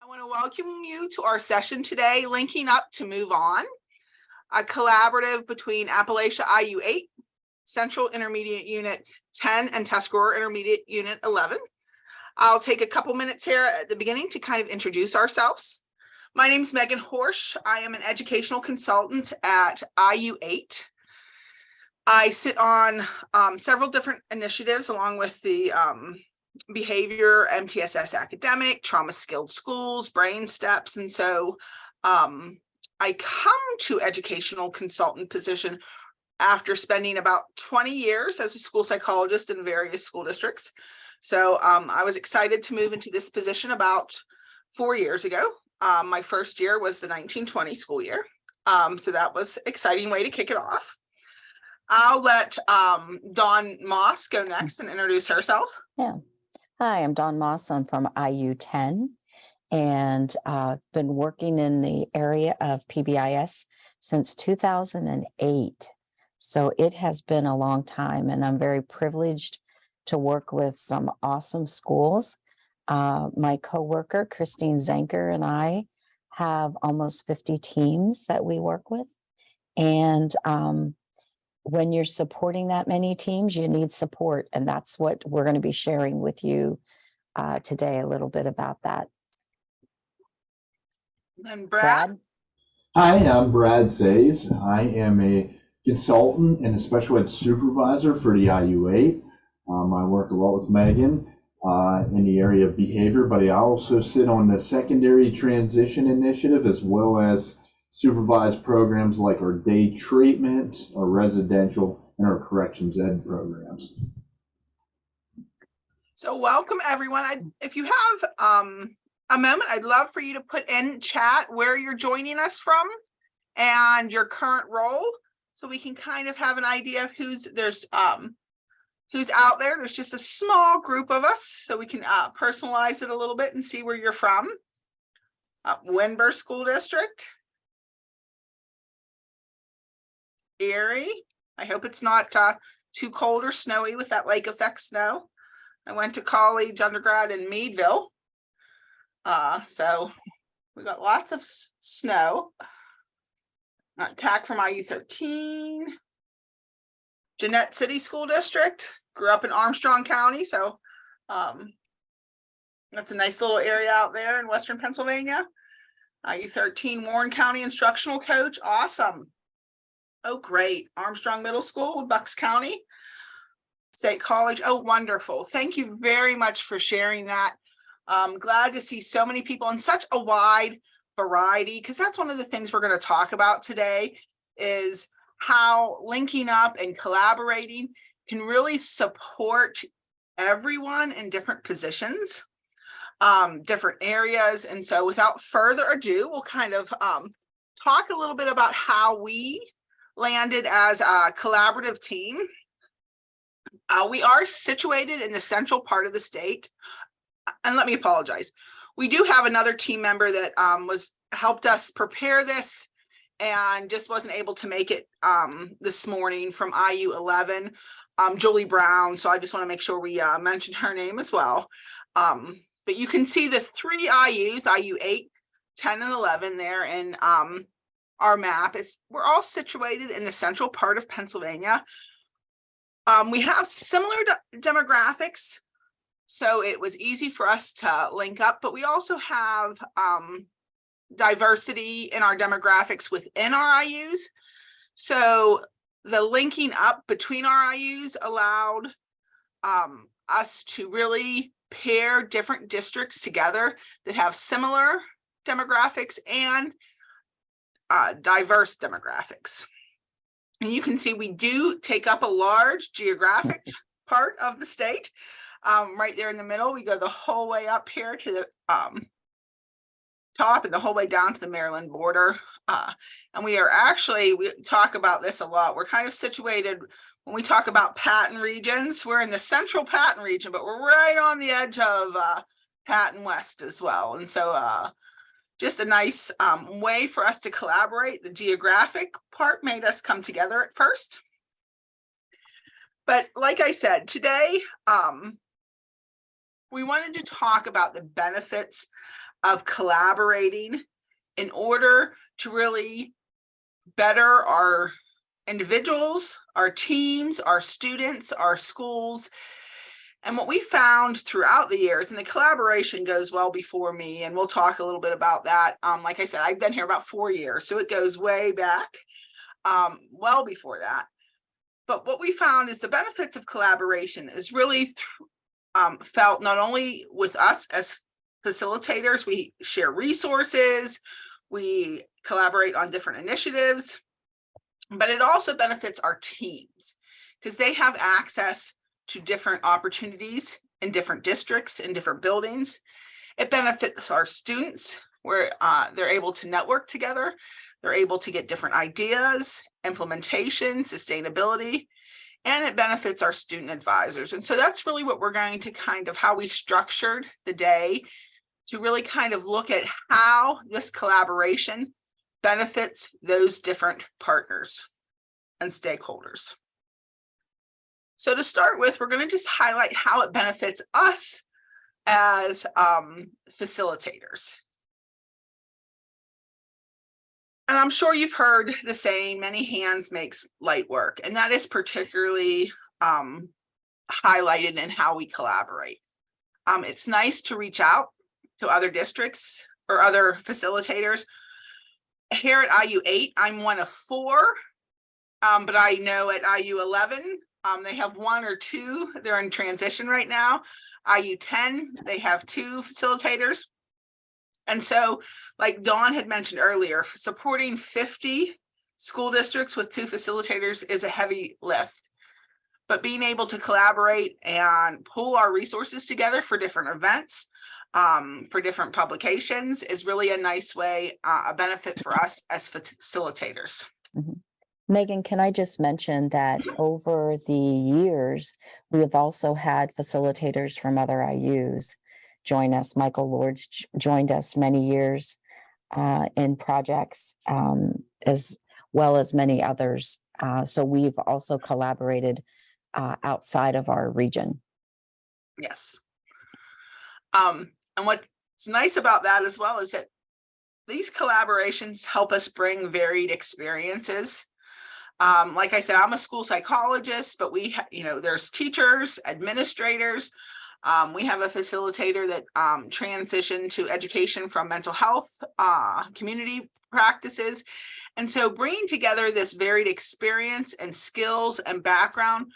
want to welcome you to our session today, Linking Up to Move On, a collaborative between Appalachia IU8, Central Intermediate Unit 10, and Tuscarora Intermediate Unit 11. I'll take a couple minutes here at the beginning to kind of introduce ourselves. My name is Megan Horsh. I am an educational consultant at IU8. I sit on several different initiatives along with the behavior, MTSS academic, trauma skilled schools, brain steps. And so I come to educational consultant position after spending about 20 years as a school psychologist in various school districts. So I was excited to move into this position about 4 years ago. My first year was the 1920 school year. So that was an exciting way to kick it off. I'll let Dawn Moss go next and introduce herself. Yeah. Hi, I'm Dawn Moss. I'm from IU10 and been working in the area of PBIS since 2008. So it has been a long time, and I'm very privileged to work with some awesome schools. My coworker, Christine Zanker, and I have almost 50 teams that we work with. And when you're supporting that many teams, you need support. And that's what we're going to be sharing with you today, a little bit about that. And Brad? Hi, I'm Brad Thays. I am a consultant and a special ed supervisor for the IU8. I work a lot with Megan in the area of behavior, but I also sit on the secondary transition initiative as well as supervise programs like our day treatment, our residential, and our corrections ed programs. So welcome everyone. If you have a moment, I'd love for you to put in chat where you're joining us from and your current role, so we can kind of have an idea of who's out there. There's just a small group of us, so we can personalize it a little bit and see where you're from. Windber School District. Erie. I hope it's not too cold or snowy with that lake effect snow. I went to college undergrad in Meadville. So we got lots of snow. TAC from IU13. Jeanette City School District. Grew up in Armstrong County, so that's a nice little area out there in Western Pennsylvania. IU13 Warren County Instructional Coach. Awesome. Oh, great. Armstrong Middle School with Bucks County State College. Oh, wonderful. Thank you very much for sharing that. I'm glad to see so many people in such a wide variety, because that's one of the things we're going to talk about today, is how linking up and collaborating can really support everyone in different positions, different areas. And so without further ado, we'll kind of talk a little bit about how we landed as a collaborative team. We are situated in the central part of the state. And let me apologize. We do have another team member that helped us prepare this and just wasn't able to make it this morning from IU11, Julie Brown. So I just want to make sure we mention her name as well. But you can see the three IUs, IU8, 10, and 11 there in our map. We're all situated in the central part of Pennsylvania. We have similar demographics, so it was easy for us to link up, but we also have diversity in our demographics within our IUs. So the linking up between our IUs allowed us to really pair different districts together that have similar demographics and diverse demographics. And you can see we do take up a large geographic part of the state. Right there in the middle, we go the whole way up here to the top and the whole way down to the Maryland border. And we talk about this a lot. We're kind of situated, when we talk about Patton regions, we're in the central Patton region, but we're right on the edge of Patton West as well. And so just a nice way for us to collaborate. The geographic part made us come together at first. But like I said, today, we wanted to talk about the benefits of collaborating in order to really better our individuals, our teams, our students, our schools. And what we found throughout the years, and the collaboration goes well before me, and we'll talk a little bit about that. Like I said, I've been here about 4 years, so it goes way back, well before that. But what we found is the benefits of collaboration is really felt not only with us as facilitators, we share resources, we collaborate on different initiatives, but it also benefits our teams because they have access to different opportunities in different districts, in different buildings. It benefits our students where they're able to network together. They're able to get different ideas, implementation, sustainability, and it benefits our student advisors. And so that's really what we're going to kind of how we structured the day to really kind of look at how this collaboration benefits those different partners and stakeholders. So to start with, we're going to just highlight how it benefits us as facilitators. And I'm sure you've heard the saying, many hands makes light work, and that is particularly highlighted in how we collaborate. It's nice to reach out to other districts or other facilitators. Here at IU8, I'm one of 4, but I know at IU11, they have 1 or 2. They're in transition right now. IU10, they have 2 facilitators. And so, like Dawn had mentioned earlier, supporting 50 school districts with 2 facilitators is a heavy lift. But being able to collaborate and pull our resources together for different events, for different publications is really a nice way, a benefit for us as facilitators. Mm-hmm. Megan, can I just mention that over the years, we have also had facilitators from other IUs join us. Michael Lords joined us many years in projects, as well as many others. So we've also collaborated outside of our region. Yes. And what's nice about that as well is that these collaborations help us bring varied experiences. Like I said, I'm a school psychologist, but there's teachers, administrators. We have a facilitator that transitioned to education from mental health, community practices. And so bringing together this varied experience and skills and background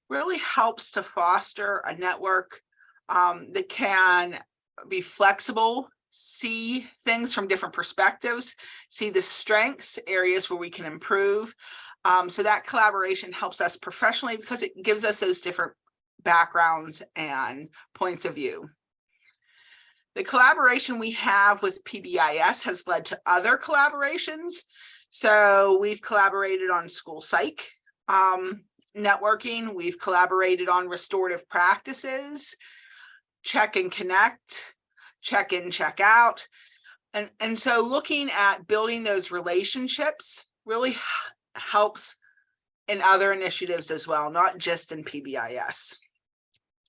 really helps to foster a network that can be flexible, see things from different perspectives, see the strengths, areas where we can improve. So that collaboration helps us professionally because it gives us those different backgrounds and points of view. The collaboration we have with PBIS has led to other collaborations. So we've collaborated on school psych networking. We've collaborated on restorative practices, check and connect, check in, check out. And so looking at building those relationships really helps in other initiatives as well, not just in PBIS.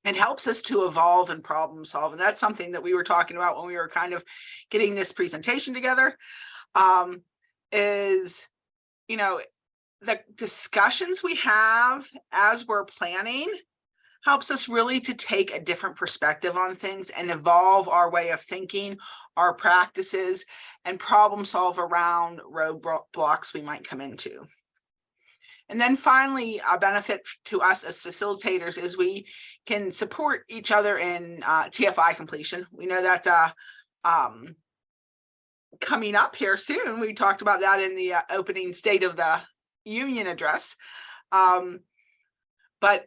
It helps us to evolve and problem solve. And that's something that we were talking about when we were kind of getting this presentation together, is, the discussions we have as we're planning helps us really to take a different perspective on things and evolve our way of thinking, our practices, and problem solve around roadblocks we might come into. And then finally, a benefit to us as facilitators is we can support each other in TFI completion. We know that's coming up here soon. We talked about that in the opening State of the Union address. But,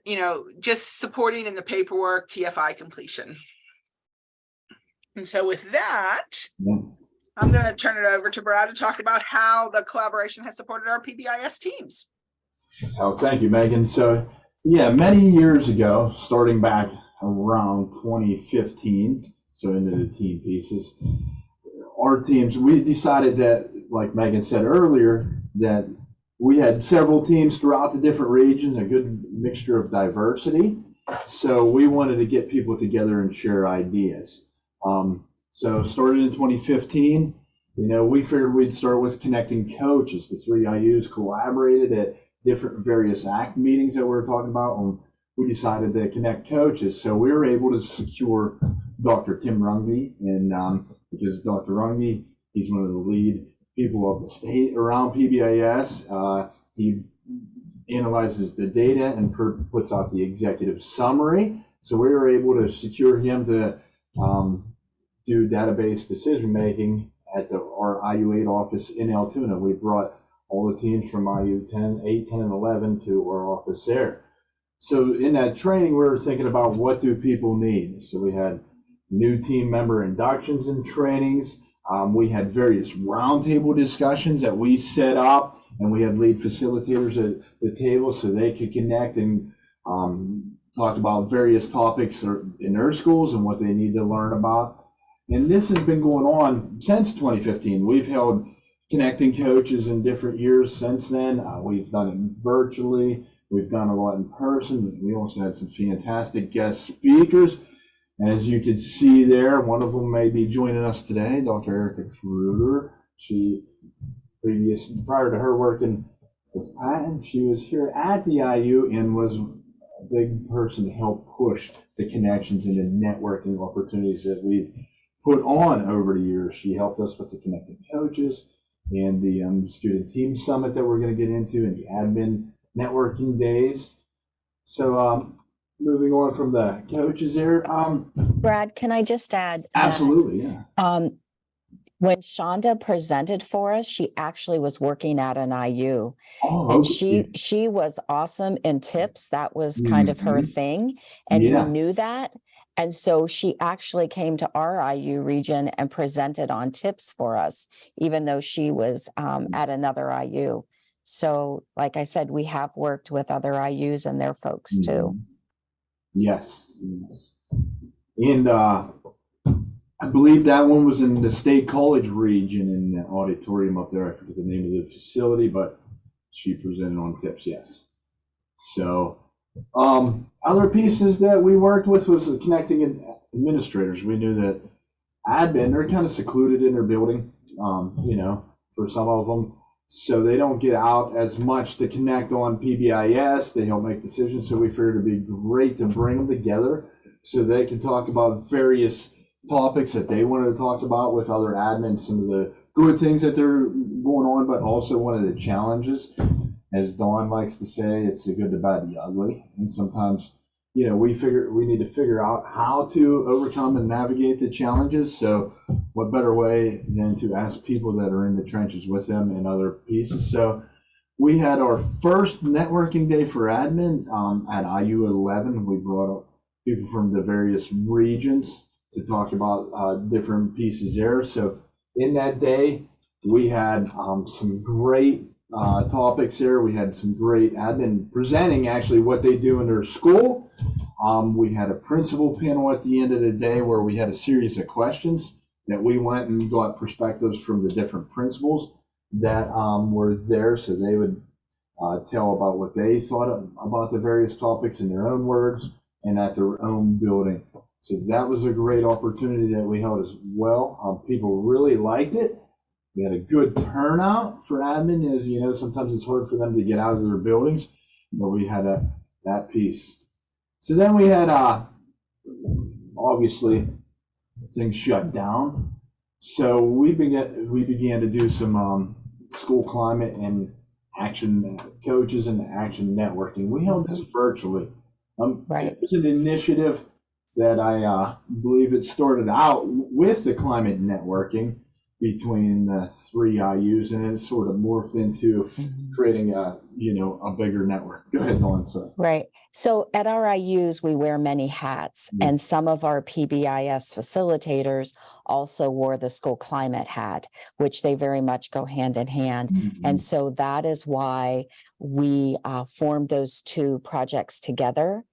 just supporting in the paperwork, TFI completion. And so with that, I'm going to turn it over to Brad to talk about how the collaboration has supported our PBIS teams. Oh, thank you, Megan. So, yeah, many years ago, starting back around 2015, so into the team pieces, our teams, we decided that, like Megan said earlier, that we had several teams throughout the different regions, a good mixture of diversity. So we wanted to get people together and share ideas. So started in 2015. We figured we'd start with connecting coaches. The three IUs collaborated at different various ACT meetings that we were talking about, and we decided to connect coaches. So we were able to secure Dr. Tim Runge, and because Dr. Runge, he's one of the lead people of the state around PBIS. He analyzes the data and puts out the executive summary. So we were able to secure him to do database decision making at our IU8 office in Altoona. We brought all the teams from IU 10, 8, 10, and 11 to our office there. So in that training, we were thinking about what do people need. So we had new team member inductions and trainings. We had various roundtable discussions that we set up, and we had lead facilitators at the table so they could connect and talk about various topics in their schools and what they need to learn about. And this has been going on since 2015. We've held connecting coaches in different years since then. We've done it virtually. We've done a lot in person. We also had some fantastic guest speakers. As you can see there, one of them may be joining us today, Dr. Erica Kruger. She prior to her working with Patton, she was here at the IU and was a big person to help push the connections and the networking opportunities that we've put on over the years. She helped us with the Connected Coaches and the Student Team Summit that we're going to get into, and the admin networking days. So moving on from the coaches there. Brad, can I just add? Absolutely, yeah. When Shonda presented for us, she actually was working at an IU, and she was awesome in tips. That was kind of her thing, and we knew that. And so she actually came to our IU region and presented on tips for us, even though she was at another IU. So, like I said, we have worked with other IUs and their folks too. Yes. And I believe that one was in the State College region in the auditorium up there. I forget the name of the facility, but she presented on tips, yes. So other pieces that we worked with was connecting administrators. We knew that admin, they're kind of secluded in their building, for some of them. So they don't get out as much to connect on PBIS. They help make decisions. So we figured it'd be great to bring them together so they can talk about various topics that they wanted to talk about with other admins, some of the good things that they're going on, but also one of the challenges. As Dawn likes to say, it's the good, the bad, the ugly. And sometimes, we need to figure out how to overcome and navigate the challenges. So what better way than to ask people that are in the trenches with them and other pieces. So we had our first networking day for admin at IU 11. We brought up people from the various regions to talk about different pieces there. So in that day, we had some great topics there. We had some great admin presenting actually what they do in their school. We had a principal panel at the end of the day where we had a series of questions that we went and got perspectives from the different principals that were there. So they would tell about what they thought about the various topics in their own words and at their own building. So that was a great opportunity that we held as well. People really liked it. We had a good turnout for admin. As you know, sometimes it's hard for them to get out of their buildings, but we had that piece. So then we had, obviously, things shut down. So we began to do some school climate and action coaches and action networking. We held this virtually. It was an initiative that I believe it started out with the climate networking between the three IUs, and it sort of morphed into creating a bigger network. Go ahead, Dawn. Sorry. Right. So at our IUs, we wear many hats, and some of our PBIS facilitators also wore the school climate hat, which they very much go hand in hand. And so that is why we formed those two projects together,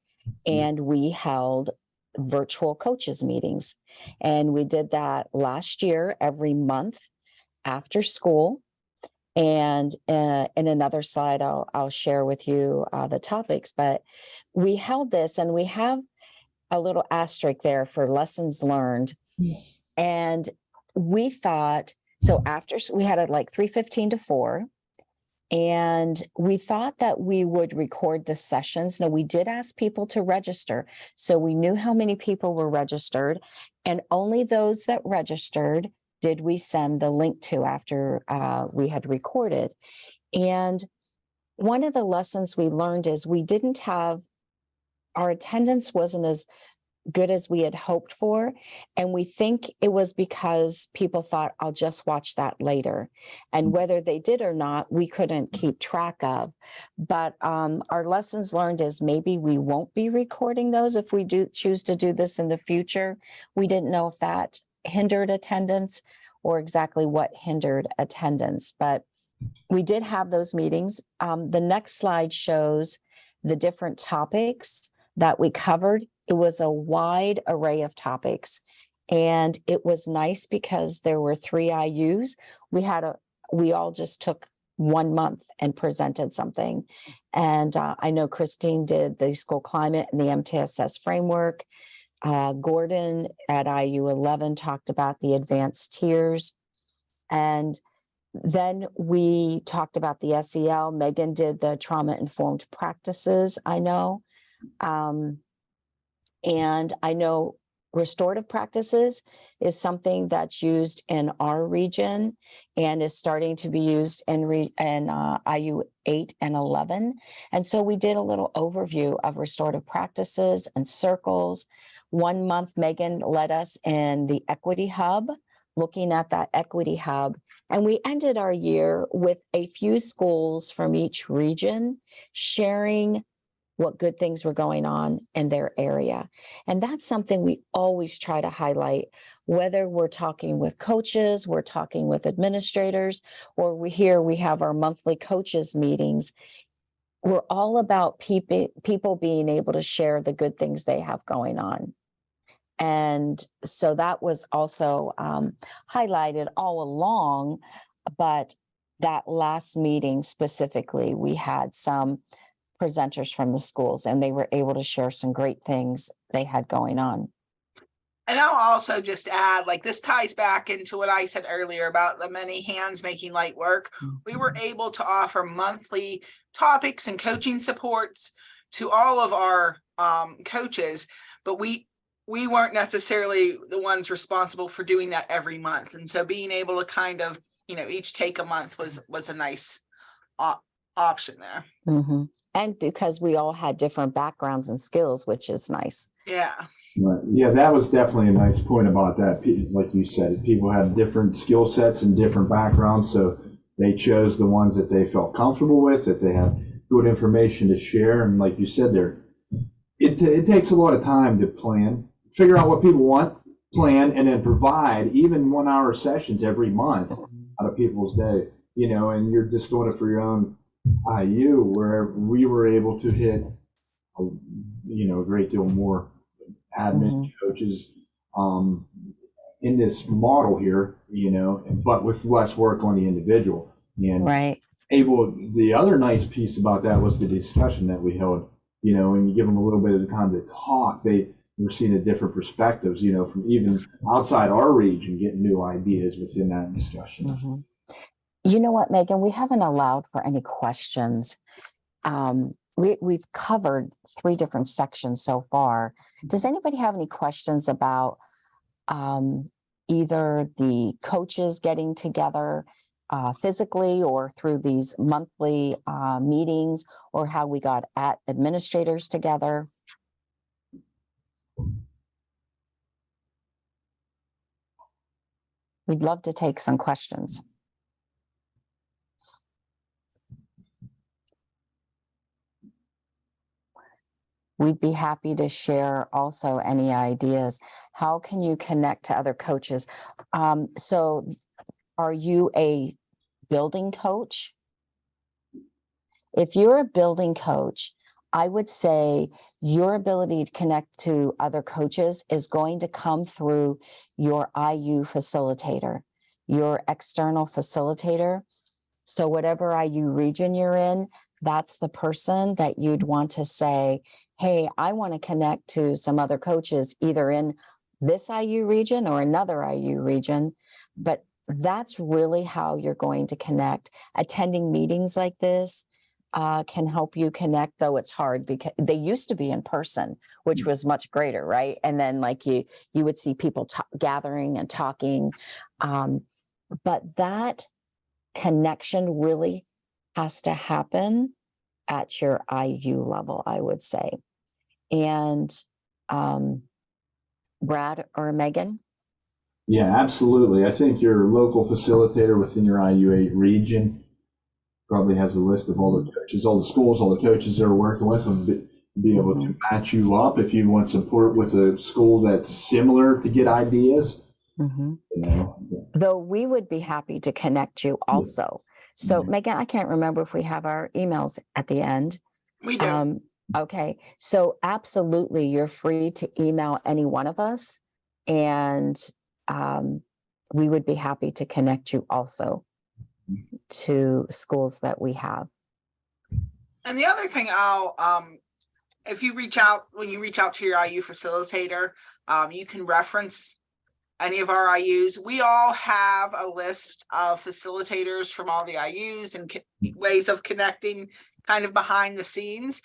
and we held virtual coaches meetings. And we did that last year, every month after school. And in another slide, I'll share with you the topics, but we held this, and we have a little asterisk there for lessons learned. And we thought, so after we had it like 3:15 to 4, and we thought that we would record the sessions. Now, we did ask people to register, so we knew how many people were registered, and only those that registered did we send the link to after we had recorded. And one of the lessons we learned is we didn't have, our attendance wasn't as good as we had hoped for. And we think it was because people thought, I'll just watch that later. And whether they did or not, we couldn't keep track of. But our lessons learned is maybe we won't be recording those if we do choose to do this in the future. We didn't know if that hindered attendance or exactly what hindered attendance, but we did have those meetings. The next slide shows the different topics that we covered. It was a wide array of topics, and it was nice because there were 3 IUs. We all just took 1 month and presented something. And I know Christine did the school climate and the MTSS framework. Gordon at IU 11 talked about the advanced tiers. And then we talked about the SEL. Megan did the trauma-informed practices, I know. And I know restorative practices is something that's used in our region and is starting to be used in IU 8 and 11. And so we did a little overview of restorative practices and circles. 1 month, Megan led us in the Equity Hub, looking at that Equity Hub. And we ended our year with a few schools from each region sharing what good things were going on in their area. And that's something we always try to highlight, whether we're talking with coaches, we're talking with administrators, or we have our monthly coaches meetings. We're all about people being able to share the good things they have going on. And so that was also highlighted all along, but that last meeting specifically, we had some presenters from the schools and they were able to share some great things they had going on. And I'll also just add, like, this ties back into what I said earlier about the many hands making light work. We were able to offer monthly topics and coaching supports to all of our coaches, but we weren't necessarily the ones responsible for doing that every month. And so being able to kind of, each take a month was a nice option there. Mm-hmm. And because we all had different backgrounds and skills, which is nice. Yeah. Right. Yeah, that was definitely a nice point about that. Like you said, people have different skill sets and different backgrounds, so they chose the ones that they felt comfortable with, that they had good information to share. And like you said there, it takes a lot of time to plan, figure out what people want, plan, and then provide even 1 hour sessions every month out of people's day, and you're just doing it for your own IU, where we were able to hit a great deal more admin coaches in this model here, but with less work on the individual. And right. The other nice piece about that was the discussion that we held, and you give them a little bit of time to talk, they were seeing different perspectives, from even outside our region, getting new ideas within that discussion. Mm-hmm. You know what, Megan, we haven't allowed for any questions. We've covered 3 different sections so far. Does anybody have any questions about either the coaches getting together physically or through these monthly meetings, or how we got administrators together? We'd love to take some questions. We'd be happy to share also any ideas. How can you connect to other coaches? So are you a building coach? If you're a building coach, I would say your ability to connect to other coaches is going to come through your IU facilitator, your external facilitator. So whatever IU region you're in, that's the person that you'd want to say, hey, I want to connect to some other coaches, either in this IU region or another IU region, but that's really how you're going to connect. Attending meetings like this can help you connect, though it's hard because they used to be in person, which was much greater, right? And then like you would see people gathering and talking. But that connection really has to happen at your IU level, I would say. And Brad or Megan? Yeah, absolutely. I think your local facilitator within your IU8 region probably has a list of all the coaches, all the schools, all the coaches they're working with, and be able to match you up if you want support with a school that's similar to get ideas. You know? Though we would be happy to connect you also. So Megan, I can't remember if we have our emails at the end. We do. Okay, so absolutely, you're free to email any one of us, and we would be happy to connect you also to schools that we have. And the other thing, if you reach out, when you reach out to your IU facilitator, you can reference any of our IUs. We all have a list of facilitators from all the IUs and ways of connecting kind of behind the scenes.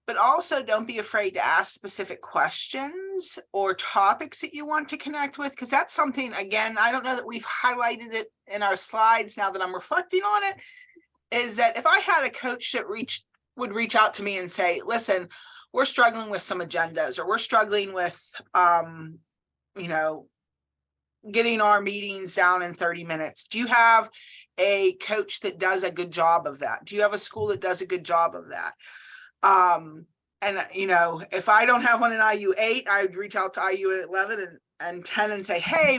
But also don't be afraid to ask specific questions or topics that you want to connect with, because that's something, again, I don't know that we've highlighted it in our slides now that I'm reflecting on it, is that if I had a coach that would reach out to me and say, listen, we're struggling with some agendas, or we're struggling with, getting our meetings down in 30 minutes. Do you have a coach that does a good job of that? Do you have a school that does a good job of that? If I don't have one in IU8, I would reach out to IU11 and 10 and say, hey,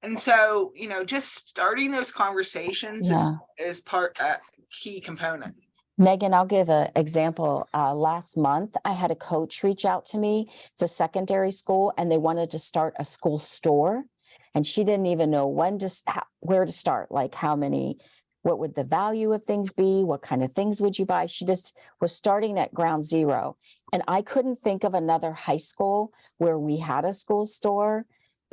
and so, just starting those conversations is part, key component. Megan, I'll give an example. Last month, I had a coach reach out to me. It's a secondary school, and they wanted to start a school store. And she didn't even know where to start, like what would the value of things be? What kind of things would you buy? She just was starting at ground zero. And I couldn't think of another high school where we had a school store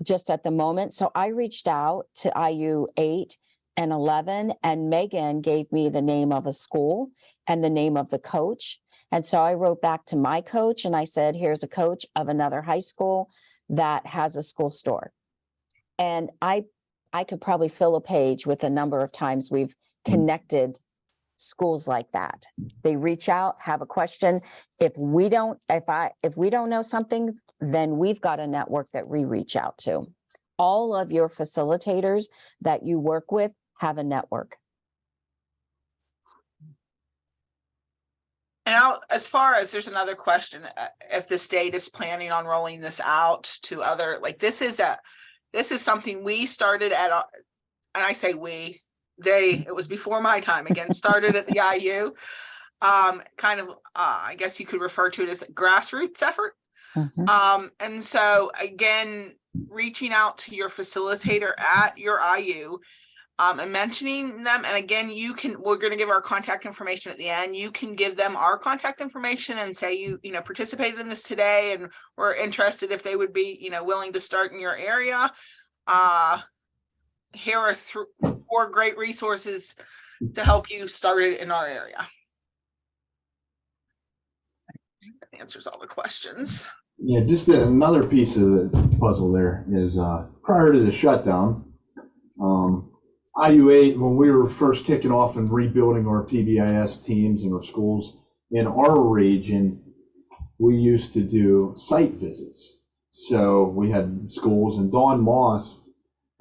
just at the moment. So I reached out to IU8 and 11, and Megan gave me the name of a school and the name of the coach. And so I wrote back to my coach and I said, here's a coach of another high school that has a school store. And I could probably fill a page with a number of times we've connected schools like that. They reach out, have a question. If we don't know something, then we've got a network that we reach out to. All of your facilitators that you work with have a network. And as far as, there's another question, if the state is planning on rolling this out to other, like this is something we started at, and I say it was before my time, again, started at the IU, I guess you could refer to it as a grassroots effort. And so again, reaching out to your facilitator at your IU, and mentioning them. And again, we're going to give our contact information at the end. You can give them our contact information and say, you participated in this today and we're interested if they would be, willing to start in your area. Here are 4 great resources to help you start it in our area. I think that answers all the questions. Yeah, just another piece of the puzzle there is prior to the shutdown, IU8, when we were first kicking off and rebuilding our PBIS teams and our schools in our region, we used to do site visits. So we had schools, and Don Moss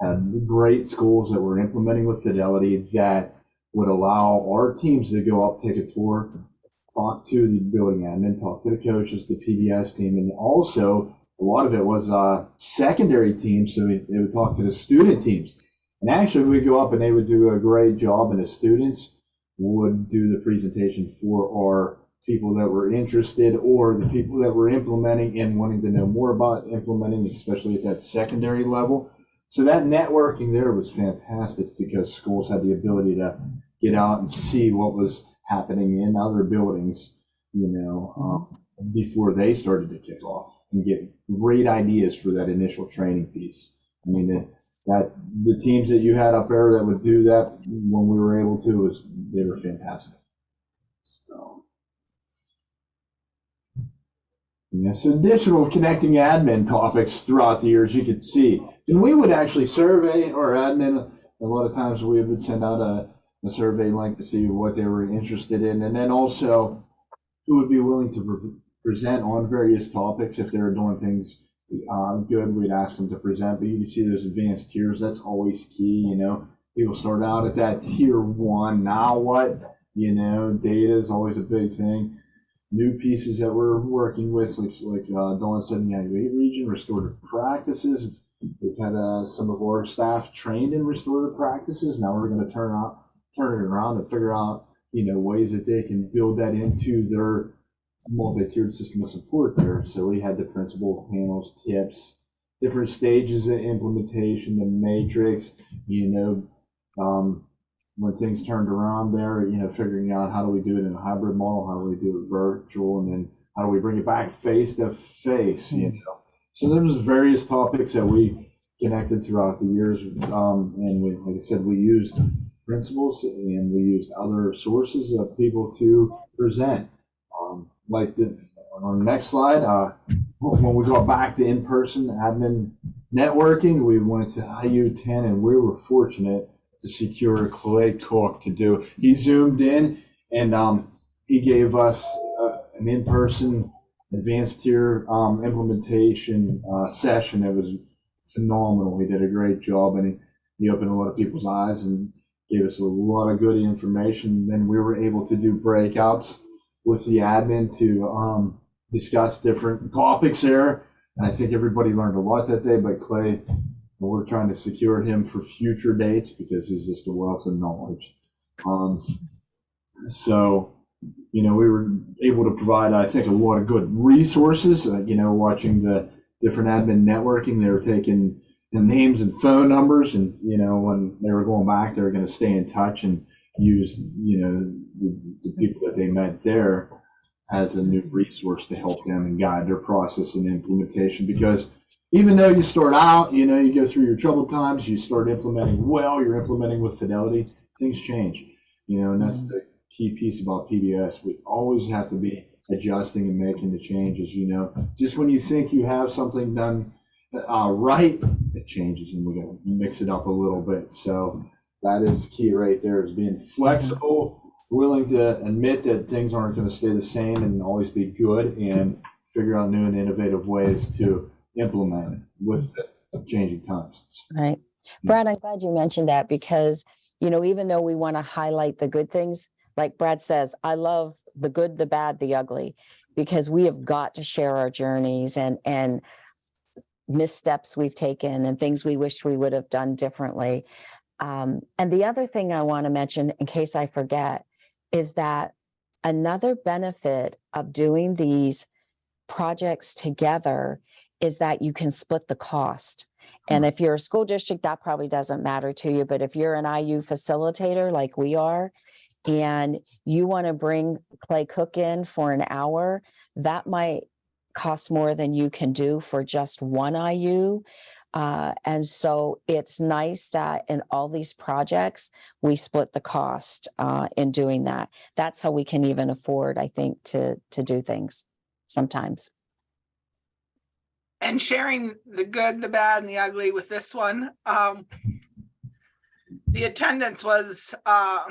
had great schools that were implementing with Fidelity that would allow our teams to go up, take a tour, talk to the building admin, talk to the coaches, the PBS team, and also a lot of it was secondary teams, so they would talk to the student teams. And actually, we'd go up and they would do a great job, and the students would do the presentation for our people that were interested or the people that were implementing and wanting to know more about implementing, especially at that secondary level. So that networking there was fantastic because schools had the ability to get out and see what was happening in other buildings, before they started to kick off and get great ideas for that initial training piece. I mean, that the teams that you had up there that would do that when we were able to, they were fantastic. So, yes, additional connecting admin topics throughout the years you could see. And we would actually survey our admin. A lot of times we would send out a survey link to see what they were interested in, and then also who would be willing to present on various topics. If they were doing things good, we'd ask them to present. But you can see those advanced tiers. That's always key. You know, people start out at that tier 1. Now what? You know, data is always a big thing. New pieces that we're working with, like Dawn said, in the IU8 region, restorative practices. We've had some of our staff trained in restorative practices. Now we're going to turn it around and figure out, you know, ways that they can build that into their multi-tiered system of support there. So we had the principal panels, tips, different stages of implementation, the matrix, you know, when things turned around there, you know, figuring out how do we do it in a hybrid model, how do we do it virtual, and then how do we bring it back face to face, you know. So there was various topics that we connected throughout the years, and we, like I said, we used principals and we used other sources of people to present. Like on the next slide, when we got back to in-person admin networking, we went to IU10, and we were fortunate to secure Clay Cook to do. He zoomed in, and he gave us an in-person advanced tier implementation session. It was phenomenal. He did a great job, and he opened a lot of people's eyes and gave us a lot of good information. Then we were able to do breakouts with the admin to discuss different topics there. And I think everybody learned a lot that day, but Clay, we're trying to secure him for future dates because he's just a wealth of knowledge. So, you know, we were able to provide, I think, a lot of good resources. You know, watching the different admin networking, they were taking the names and phone numbers, and, you know, when they were going back, they were going to stay in touch and use, you know, the people that they met there as a new resource to help them and guide their process and implementation. Because even though you start out, you know, you go through your troubled times, you start implementing well, you're implementing with fidelity, things change, you know, and that's the key piece about PBIS. We always have to be adjusting and making the changes, you know. Just when you think you have something done right, it changes, and we got to mix it up a little bit. So that is key right there, is being flexible, willing to admit that things aren't going to stay the same and always be good, and figure out new and innovative ways to implement with the changing times. Right. Brad, I'm glad you mentioned that, because, you know, even though we want to highlight the good things, like Brad says, I love the good, the bad, the ugly, because we have got to share our journeys and missteps we've taken and things we wish we would have done differently. And the other thing I want to mention, in case I forget, is that another benefit of doing these projects together is that you can split the cost. And if you're a school district, that probably doesn't matter to you. But if you're an IU facilitator like we are, and you want to bring Clay Cook in for an hour, that might cost more than you can do for just one IU. And so it's nice that in all these projects, we split the cost in doing that. That's how we can even afford, I think, to do things sometimes. And sharing the good, the bad, and the ugly with this one. The attendance was a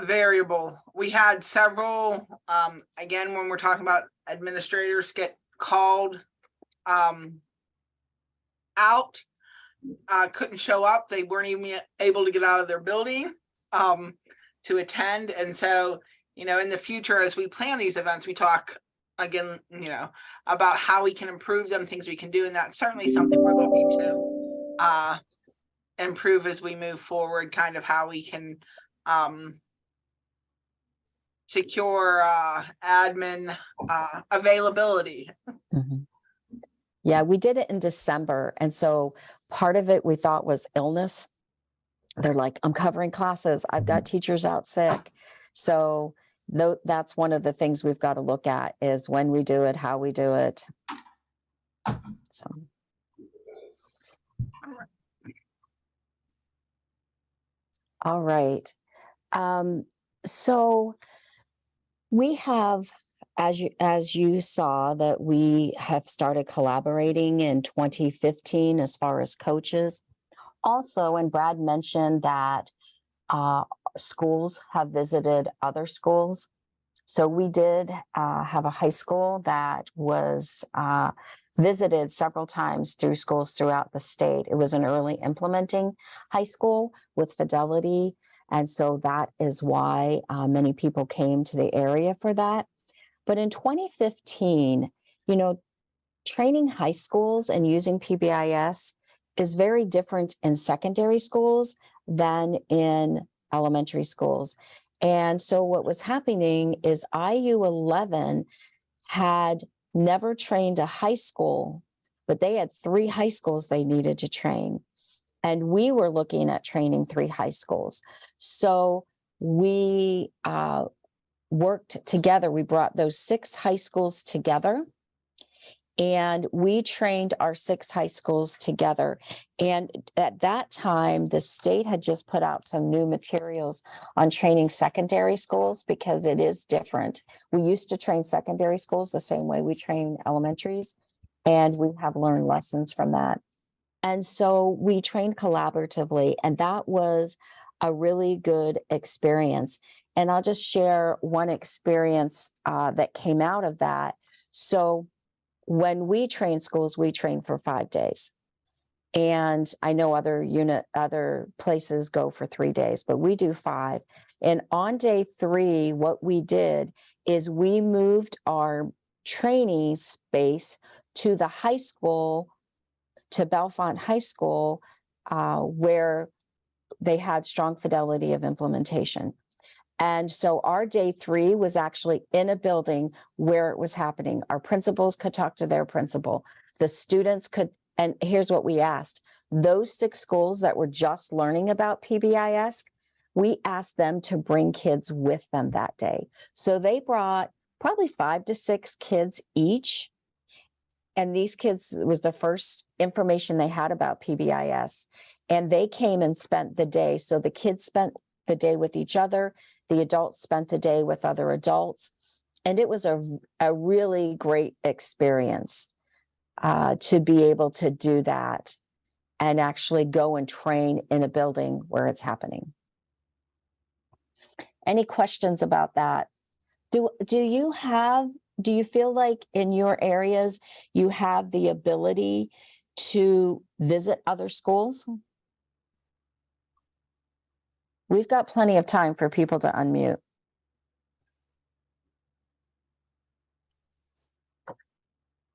variable. We had several, again, when we're talking about administrators get called out, couldn't show up. They weren't even able to get out of their building to attend. And so, you know, in the future, as we plan these events, we talk again, you know, about how we can improve them, things we can do. And that's certainly something we're looking to improve as we move forward, kind of how we can secure admin availability. Mm-hmm. Yeah, we did it in December. And so part of it we thought was illness. They're like, I'm covering classes. I've got teachers out sick. So, though that's one of the things we've got to look at is when we do it, how we do it. So. All right. So we have, as you saw, that we have started collaborating in 2015 as far as coaches. Also, and Brad mentioned that schools have visited other schools. So we did have a high school that was visited several times through schools throughout the state. It was an early implementing high school with Fidelity. And so that is why many people came to the area for that. But in 2015, you know, training high schools and using PBIS is very different in secondary schools than in elementary schools. And so what was happening is IU 11 had never trained a high school, but they had 3 high schools they needed to train. And we were looking at training 3 high schools. So we worked together. We brought those 6 high schools together. And we trained our 6 high schools together. And at that time, the state had just put out some new materials on training secondary schools because it is different. We used to train secondary schools the same way we train elementaries, and we have learned lessons from that. And so we trained collaboratively, and that was a really good experience. And I'll just share one experience that came out of that. So when we train schools, we train for 5 days. And I know other places go for 3 days, but we do 5. And on day 3, what we did is we moved our training space to the high school, to Bellefonte High School, where they had strong fidelity of implementation. And so our day 3 was actually in a building where it was happening. Our principals could talk to their principal. The students could, and here's what we asked. Those 6 schools that were just learning about PBIS, we asked them to bring kids with them that day. So they brought probably 5 to 6 kids each. And these kids, it was the first information they had about PBIS. And they came and spent the day. So the kids spent the day with each other. The adults spent the day with other adults. And it was a really great experience to be able to do that and actually go and train in a building where it's happening. Any questions about that? Do you feel like in your areas you have the ability to visit other schools? We've got plenty of time for people to unmute.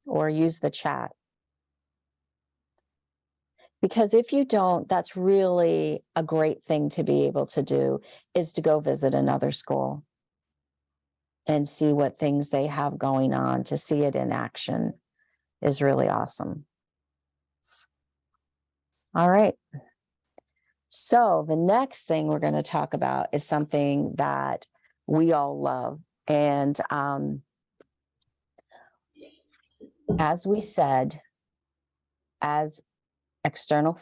Or use the chat. Because if you don't, that's really a great thing to be able to do, is to go visit another school and see what things they have going on. To see it in action is really awesome. All right. So the next thing we're going to talk about is something that we all love. And as we said, as external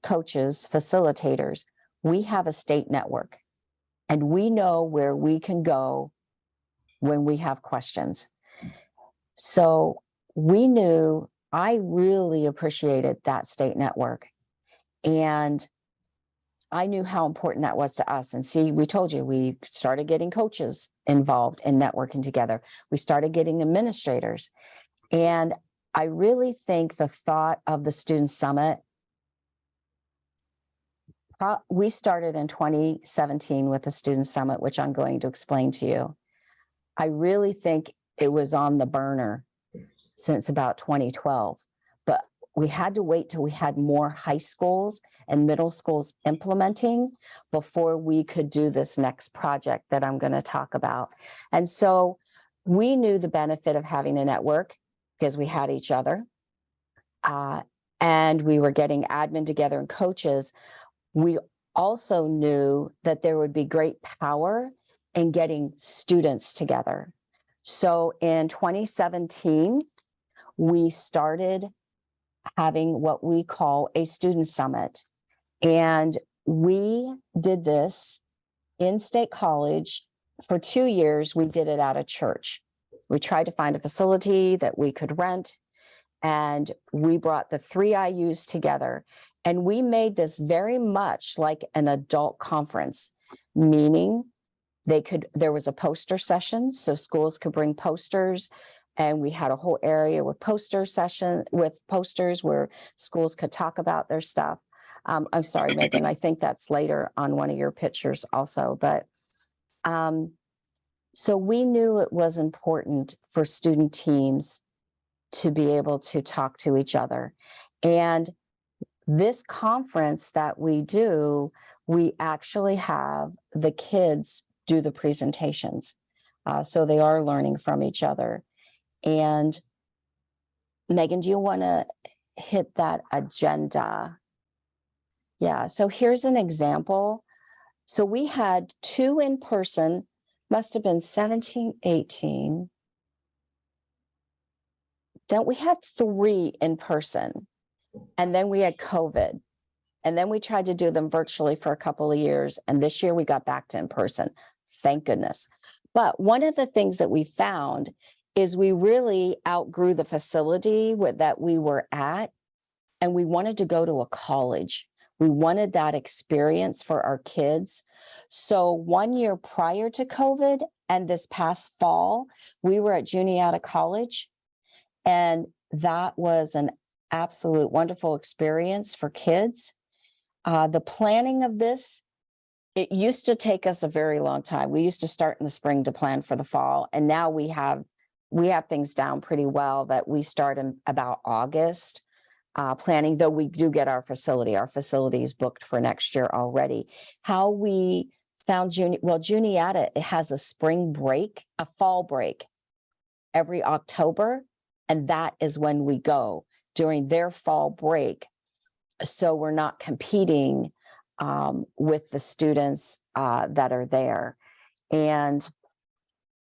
coaches, facilitators, we have a state network, and we know where we can go when we have questions. So I really appreciated that state network. And I knew how important that was to us. And see, we told you, we started getting coaches involved in networking together. We started getting administrators. And I really think the thought of the Student Summit, we started in 2017 with the Student Summit, which I'm going to explain to you. I really think it was on the burner since about 2012. But we had to wait till we had more high schools and middle schools implementing before we could do this next project that I'm going to talk about. And so we knew the benefit of having a network because we had each other, and we were getting admin together and coaches. We also knew that there would be great power in getting students together. So in 2017, we started having what we call a student summit. And we did this in State College for 2 years. We did it at a church. We tried to find a facility that we could rent, and we brought the 3 IUs together. And we made this very much like an adult conference, meaning there was a poster session, so schools could bring posters, and we had a whole area with posters where schools could talk about their stuff. I'm sorry, Megan, I think that's later on one of your pictures also, but so we knew it was important for student teams to be able to talk to each other. And this conference that we do, we actually have the kids do the presentations. So they are learning from each other. And Megan, do you want to hit that agenda? Yeah, so here's an example. So we had 2 in person, must have been 17, 18. Then we had 3 in person, and then we had COVID. And then we tried to do them virtually for a couple of years. And this year we got back to in person. Thank goodness. But one of the things that we found is we really outgrew the facility that we were at, and we wanted to go to a college. We wanted that experience for our kids. So 1 year prior to COVID and this past fall, we were at Juniata College, and that was an absolute wonderful experience for kids. The planning of this, it used to take us a very long time. We used to start in the spring to plan for the fall, and now we have things down pretty well that we start in about August planning, though we do get our facility. Our facility is booked for next year already. How we found Juniata, it has a spring break, a fall break every October, and that is when we go during their fall break. So we're not competing with the students that are there. And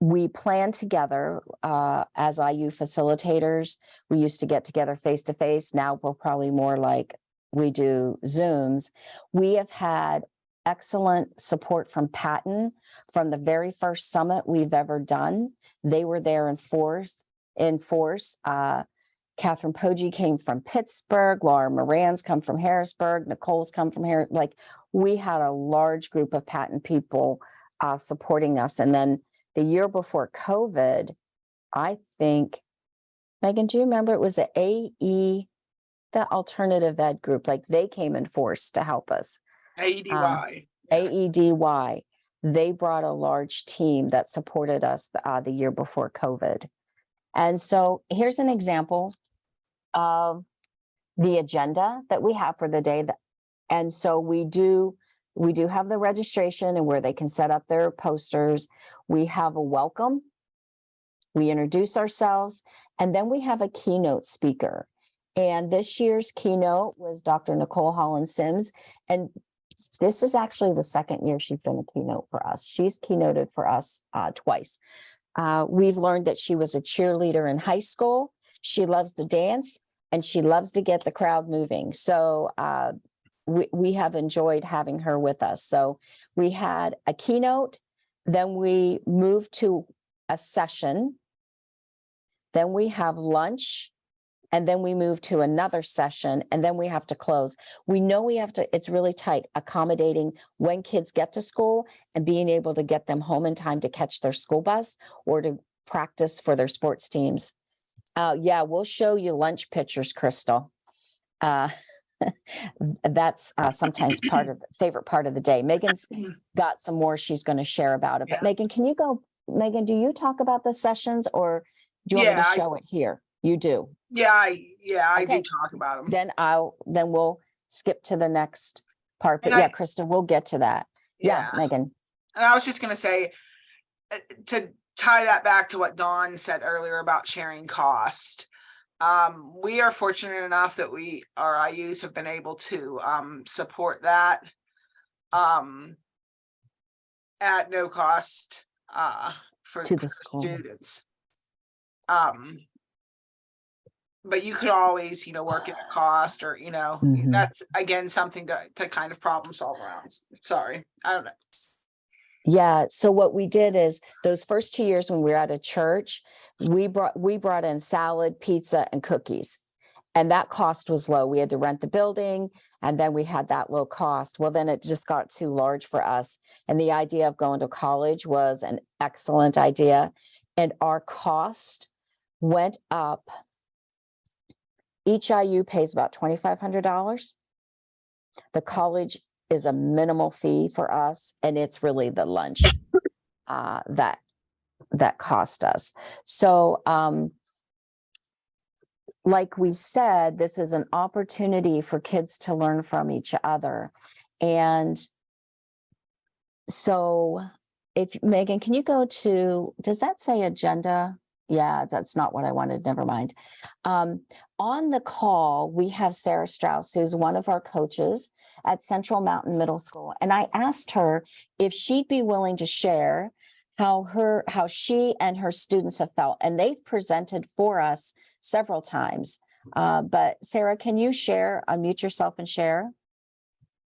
we plan together as IU facilitators. We used to get together face to face. Now we're probably more like we do Zooms. We have had excellent support from Patton from the very first summit we've ever done. They were there in force. Catherine Poggi came from Pittsburgh. Laura Moran's come from Harrisburg. Nicole's come from here. Like, we had a large group of Patton people supporting us. And then the year before COVID, I think, Megan, do you remember it was the AE, the alternative ed group, like they came in force to help us. AEDY. AEDY. They brought a large team that supported us the year before COVID. And so here's an example of the agenda that we have for the day. And so we do have the registration and where they can set up their posters. We have a welcome. We introduce ourselves, and then we have a keynote speaker. And this year's keynote was Dr. Nicole Holland Sims. And this is actually the second year she's been a keynote for us. She's keynoted for us twice. We've learned that she was a cheerleader in high school. She loves to dance, and she loves to get the crowd moving. So we have enjoyed having her with us. So we had a keynote, then we moved to a session, then we have lunch, and then we move to another session, and then we have to close. We know we have to, it's really tight, accommodating when kids get to school and being able to get them home in time to catch their school bus or to practice for their sports teams. Yeah, we'll show you lunch pictures, Crystal. That's sometimes favorite part of the day. Megan's got some more she's going to share about it. But Megan, Megan, do you talk about the sessions, or do you want me to show it here? You do. Yeah, I do talk about them. Then we'll skip to the next part. But yeah, Krista, we'll get to that. Yeah, Megan. And I was just going to say, to tie that back to what Dawn said earlier about sharing cost. We are fortunate enough that our IUs have been able to support that. at no cost for To the school. students. But you could always, work at cost, or, Mhm. that's again something to kind of problem solve around. Sorry, I don't know. Yeah. So what we did is those first 2 years when we were at a church, we brought in salad, pizza, and cookies. And that cost was low. We had to rent the building, and then we had that low cost. Well, then it just got too large for us. And the idea of going to college was an excellent idea. And our cost went up. Each IU pays about $2,500. The college is a minimal fee for us, and it's really the lunch that cost us. So, like we said, this is an opportunity for kids to learn from each other. And so if Megan, can you go to, does that say agenda? Yeah, that's not what I wanted. Never mind. On the call, we have Sarah Strauss, who's one of our coaches at Central Mountain Middle School. And I asked her if she'd be willing to share how she and her students have felt. And they've presented for us several times. But Sarah, can you share, unmute yourself and share?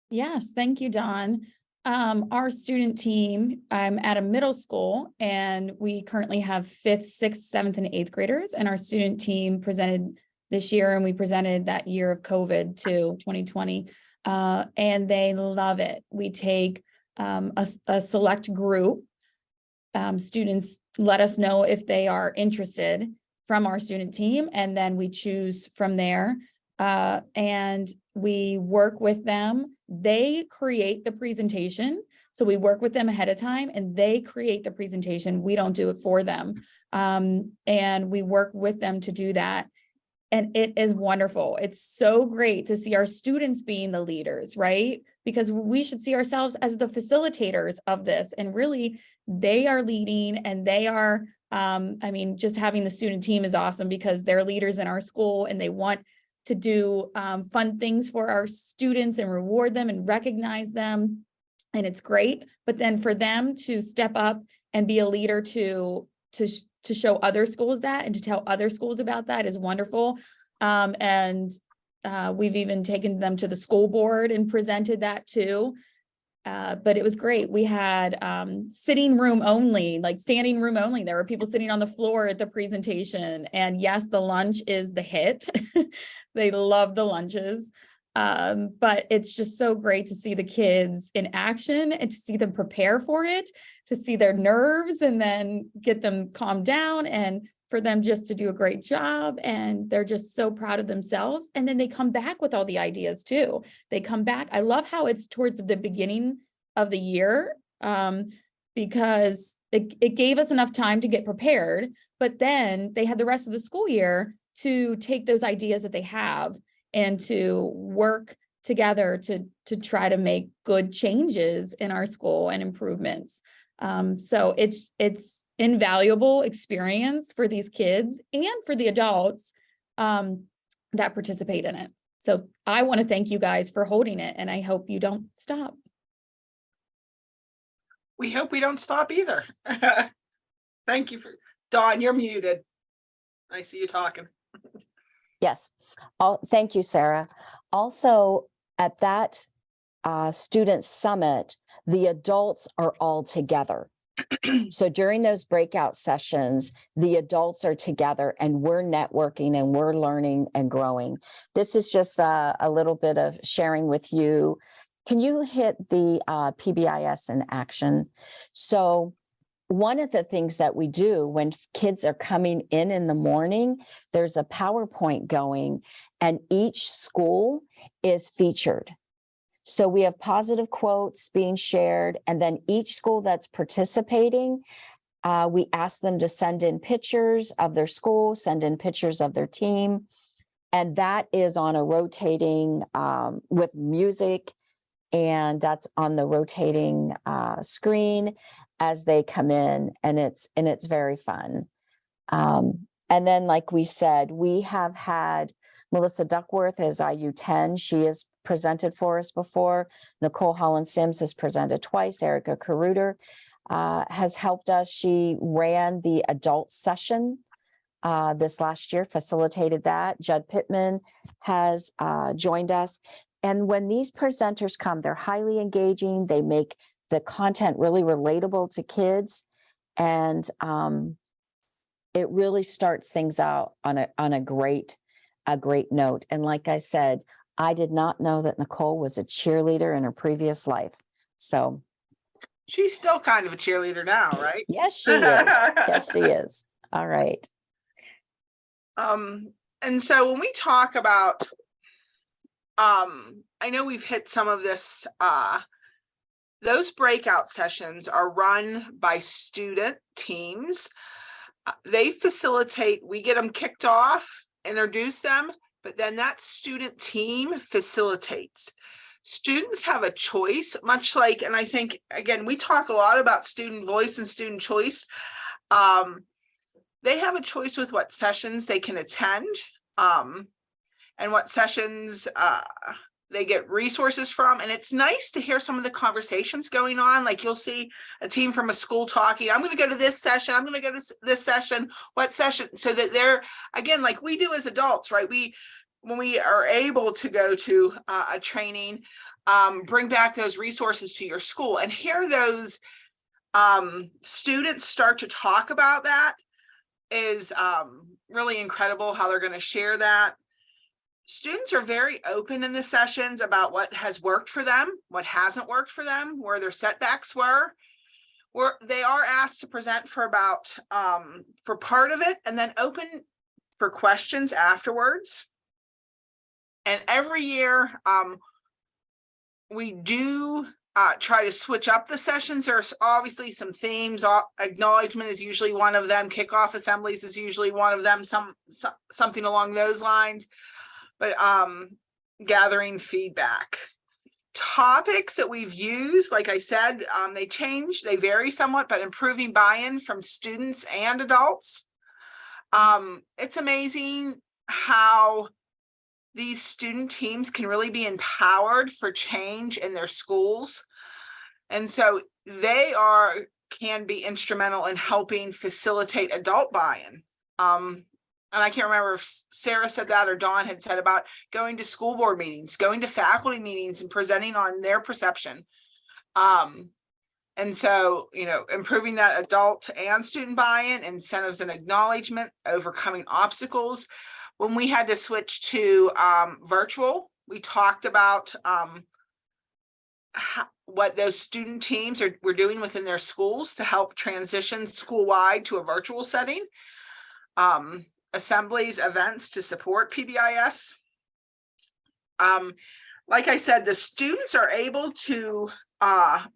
Yes, thank you, Dawn. Our student team, I'm at a middle school, and we currently have 5th, 6th, 7th, and 8th graders. And our student team presented this year, and we presented that year of COVID too, 2020. And they love it. We take a select group. Students let us know if they are interested from our student team, and then we choose from there. And we work with them. They create the presentation. So we work with them ahead of time, and they create the presentation. We don't do it for them. And we work with them to do that. And it is wonderful. It's so great to see our students being the leaders, right? Because we should see ourselves as the facilitators of this. And really, they are leading, and they are, just having the student team is awesome because they're leaders in our school, and they want to do fun things for our students and reward them and recognize them. And it's great. But then for them to step up and be a leader to show other schools that, and to tell other schools about that, is wonderful. We've even taken them to the school board and presented that too. But it was great. We had sitting room only, like standing room only. There were people sitting on the floor at the presentation. And yes, the lunch is the hit. They love the lunches. But it's just so great to see the kids in action, and to see them prepare for it, to see their nerves and then get them calmed down, and for them just to do a great job. And they're just so proud of themselves. And then they come back with all the ideas too. They come back. I love how it's towards the beginning of the year, because it gave us enough time to get prepared, but then they had the rest of the school year to take those ideas that they have and to work together to try to make good changes in our school and improvements. So it's invaluable experience for these kids and for the adults that participate in it. So I want to thank you guys for holding it, and I hope you don't stop. We hope we don't stop either. Thank you Dawn, you're muted. I see you talking. Yes. Thank you, Sarah. Also, at that student summit, the adults are all together. So during those breakout sessions, the adults are together, and we're networking, and we're learning and growing. This is just a little bit of sharing with you. Can you hit the PBIS in action? So one of the things that we do when kids are coming in the morning, there's a PowerPoint going, and each school is featured. So we have positive quotes being shared, and then each school that's participating, we ask them to send in pictures of their school, send in pictures of their team, and that is on a rotating with music, and that's on the rotating screen as they come in, and it's very fun. And then, like we said, we have had Melissa Duckworth is IU10. She has presented for us before. Nicole Holland Sims has presented twice. Erica Caruter has helped us. She ran the adult session this last year, facilitated that. Judd Pittman has joined us. And when these presenters come, they're highly engaging. They make the content really relatable to kids. And it really starts things out on a great note. And like I said, I did not know that Nicole was a cheerleader in her previous life. So She's still kind of a cheerleader now, right? yes, she is. Yes, she is. All right. And so when we talk about, I know we've hit some of this, those breakout sessions are run by student teams. They facilitate, we get them kicked off, introduce them, but then that student team facilitates. Students have a choice, much like, and I think, again, we talk a lot about student voice and student choice. They have a choice with what sessions they can attend, and what sessions they get resources from. And it's nice to hear some of the conversations going on. Like you'll see a team from a school talking, I'm going to go to this session, I'm going to go to this session, what session, so that they're, again, like we do as adults, right? When we are able to go to a training, bring back those resources to your school and hear those students start to talk about that is really incredible how they're going to share that. Students are very open in the sessions about what has worked for them, what hasn't worked for them, where their setbacks were. Where they are asked to present for about for part of it, and then open for questions afterwards. And every year we do try to switch up the sessions. There's obviously some themes. Acknowledgement is usually one of them. Kickoff assemblies is usually one of them. Something along those lines. But gathering feedback. Topics that we've used, like I said, they change, they vary somewhat, but improving buy-in from students and adults. It's amazing how these student teams can really be empowered for change in their schools. And so they can be instrumental in helping facilitate adult buy-in. And I can't remember if Sarah said that or Dawn had said about going to school board meetings, going to faculty meetings and presenting on their perception. And so, improving that adult and student buy-in, incentives and acknowledgement, overcoming obstacles. When we had to switch to virtual, we talked about what those student teams were doing within their schools to help transition school-wide to a virtual setting. Assemblies, events to support PBIS. Like I said, the students are able to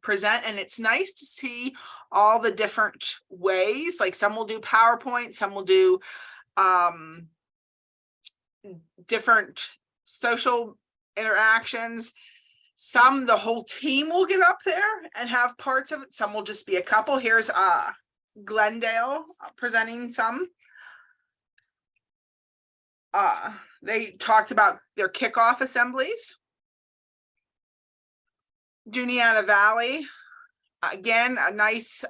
present, and it's nice to see all the different ways. Like some will do PowerPoint, some will do different social interactions. Some, the whole team will get up there and have parts of it. Some will just be a couple. Here's Glendale presenting some. They talked about their kickoff assemblies. Juniata Valley, again, a nice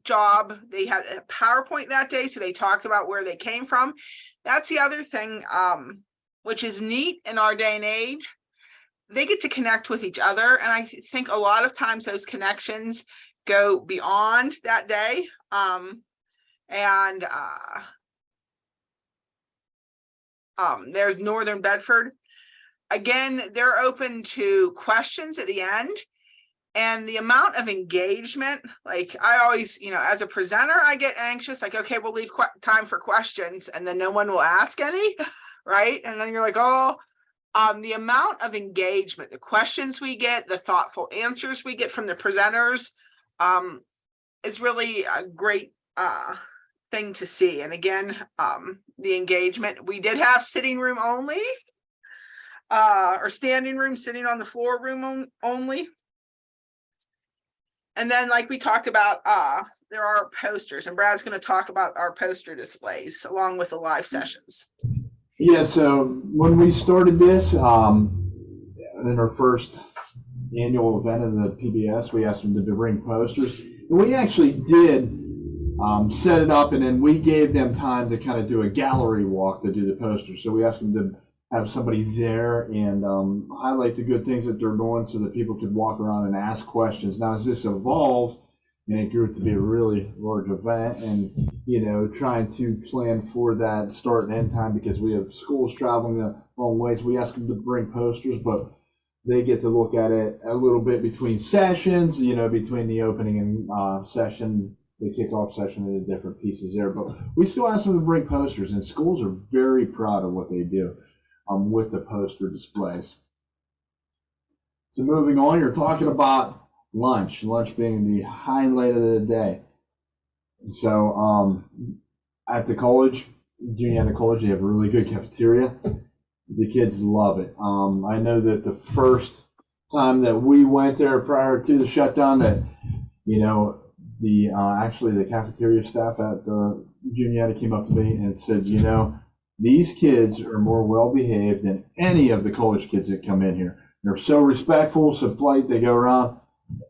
job. They had a PowerPoint that day, so they talked about where they came from. That's the other thing, which is neat in our day and age. They get to connect with each other, and I think a lot of times those connections go beyond that day. There's Northern Bedford. Again, they're open to questions at the end, and the amount of engagement, like I always, as a presenter, I get anxious, like, okay, we'll leave time for questions, and then no one will ask any, right? And then you're like, oh, the amount of engagement, the questions we get, the thoughtful answers we get from the presenters, is really a great thing to see. And again, the engagement, we did have sitting room only, or standing room, sitting on the floor room only. And then, like we talked about, there are posters, and Brad's going to talk about our poster displays along with the live sessions. Yeah, so when we started this, in our first annual event of the PBS, we asked them to bring posters. And we actually did set it up, and then we gave them time to kind of do a gallery walk to do the posters. So we asked them to have somebody there and highlight the good things that they're doing so that people could walk around and ask questions. Now, as this evolved, and it grew to be a really large event, and trying to plan for that start and end time, because we have schools traveling a long ways. We ask them to bring posters, but they get to look at it a little bit between sessions, between the opening and session, the kickoff session, and the different pieces there. But we still ask them to bring posters, and schools are very proud of what they do with the poster displays. So moving on, you're talking about lunch being the highlight of the day. So at the college, Juniata College, they have a really good cafeteria. The kids love it. I know that the first time that we went there prior to the shutdown, that actually the cafeteria staff at the Juniata came up to me and said, these kids are more well behaved than any of the college kids that come in here. They're so respectful, so polite. They go around.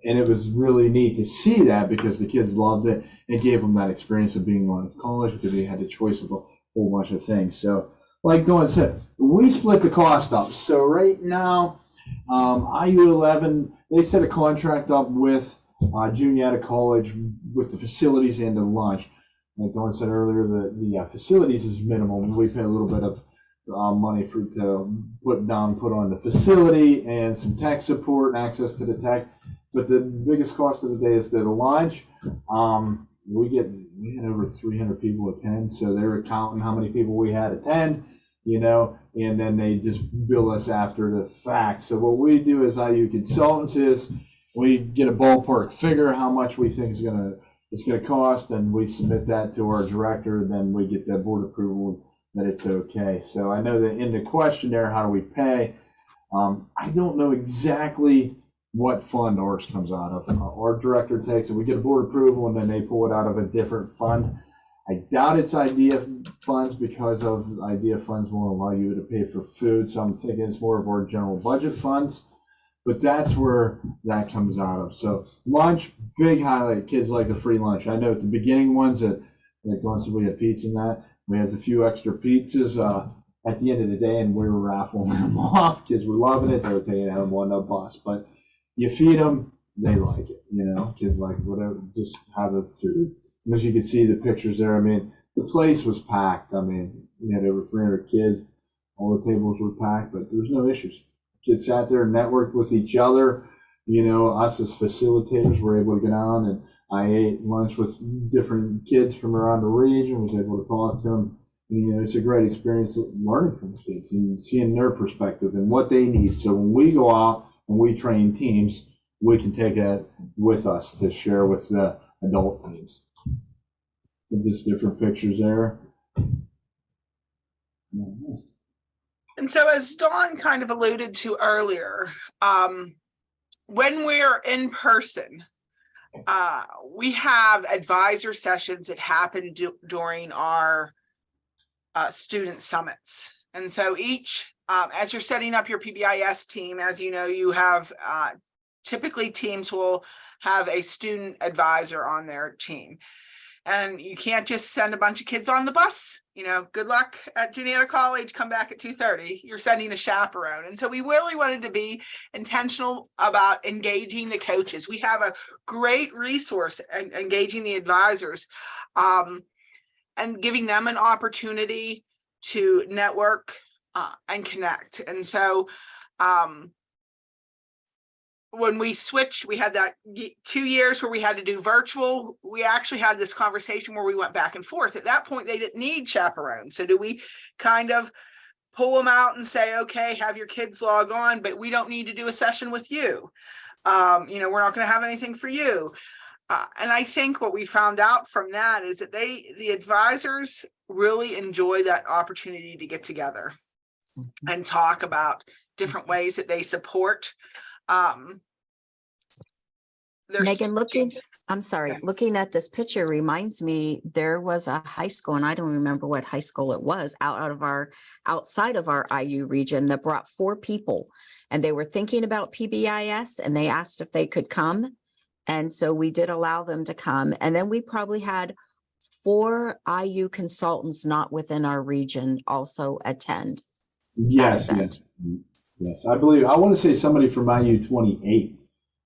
And it was really neat to see that, because the kids loved it. It gave them that experience of being on college, because they had the choice of a whole bunch of things. So, like Dawn said, we split the cost up. So right now, IU11, they set a contract up with Juniata College with the facilities and the lunch. Like Dawn said earlier, the facilities is minimum. We pay a little bit of money to put on the facility and some tech support and access to the tech. But the biggest cost of the day is the lunch. We had over 300 people attend, so they were counting how many people we had attend, and then they just bill us after the fact. So what we do as IU consultants is we get a ballpark figure how much we think it's gonna cost, and we submit that to our director, and then we get that board approval that it's okay. So I know that in the questionnaire, how do we pay? I don't know exactly what fund ours comes out of. Our director takes it. We get a board approval, and then they pull it out of a different fund. I doubt it's IDEA funds, because of IDEA funds won't allow you to pay for food. So I'm thinking it's more of our general budget funds. But that's where that comes out of. So lunch, big highlight. Kids like the free lunch. I know at the beginning ones that, like once we had pizza and that, we had a few extra pizzas at the end of the day, and we were raffling them off. Kids were loving it. They were taking it home on the bus. But you feed them, they like it, kids like whatever, just have the food. And as you can see the pictures there, the place was packed. We had over 300 kids. All the tables were packed, but there was no issues. Kids sat there and networked with each other. Us as facilitators were able to get on, and I ate lunch with different kids from around the region, was able to talk to them. And, it's a great experience learning from the kids and seeing their perspective and what they need. So when we go out and we train teams, we can take that with us to share with the adult teams. Just different pictures there. And so, as Dawn kind of alluded to earlier, when we're in person, we have advisor sessions that happen during our student summits. And so each, as you're setting up your PBIS team, as you know, you have typically teams will have a student advisor on their team. And you can't just send a bunch of kids on the bus. Good luck at Juniata College, come back at 2:30. You're sending a chaperone. And so we really wanted to be intentional about engaging the coaches. We have a great resource in engaging the advisors and giving them an opportunity to network and connect. And so when we switched, we had that 2 years where we had to do virtual. We actually had this conversation where we went back and forth. At that point, they didn't need chaperones. So do we kind of pull them out and say, okay, have your kids log on, but we don't need to do a session with you. We're not going to have anything for you. And I think what we found out from that is that the advisors really enjoy that opportunity to get together and talk about different ways that they support there's Megan, looking, students- I'm sorry, Yeah. looking at this picture reminds me, there was a high school, and I don't remember what high school it was, outside of our IU region that brought 4 people. And they were thinking about PBIS and they asked if they could come. And so we did allow them to come. And then we probably had 4 IU consultants not within our region also attend. Yes, event. yes, yes. I want to say somebody from IU 28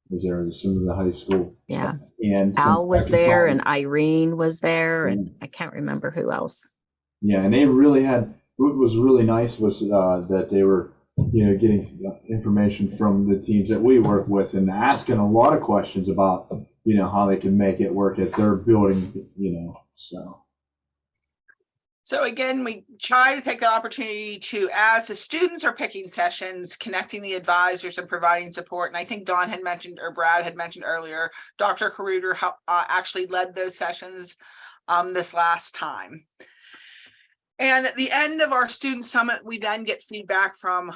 was there as soon as the high school. Yeah. And some Al was there and consultants. Irene was there and I can't remember who else. Yeah, and they really had, what was really nice was that they were, getting information from the teams that we work with and asking a lot of questions about, how they can make it work at their building, so. So again, we try to take the opportunity to, as the students are picking sessions, connecting the advisors and providing support. And I think Dawn had mentioned, or Brad had mentioned earlier, Dr. Karuder actually led those sessions this last time. And at the end of our student summit, we then get feedback from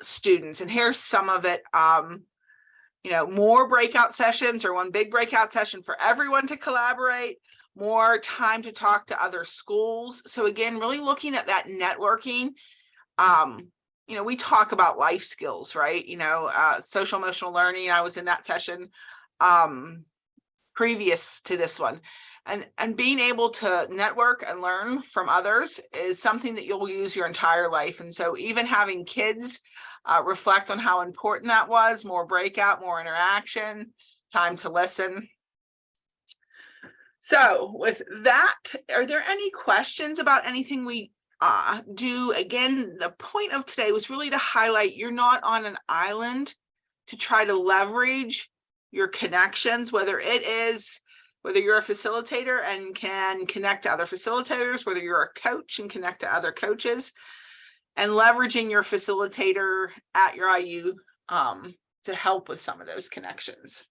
students. And here's some of it. More breakout sessions or one big breakout session for everyone to collaborate. More time to talk to other schools. So again, really looking at that networking. We talk about life skills, right? Social emotional learning. I was in that session previous to this one. And being able to network and learn from others is something that you'll use your entire life. And so even having kids reflect on how important that was, more breakout, more interaction, time to listen. So with that, are there any questions about anything we do? Again, the point of today was really to highlight you're not on an island, to try to leverage your connections, whether you're a facilitator and can connect to other facilitators, whether you're a coach and connect to other coaches, and leveraging your facilitator at your IU to help with some of those connections.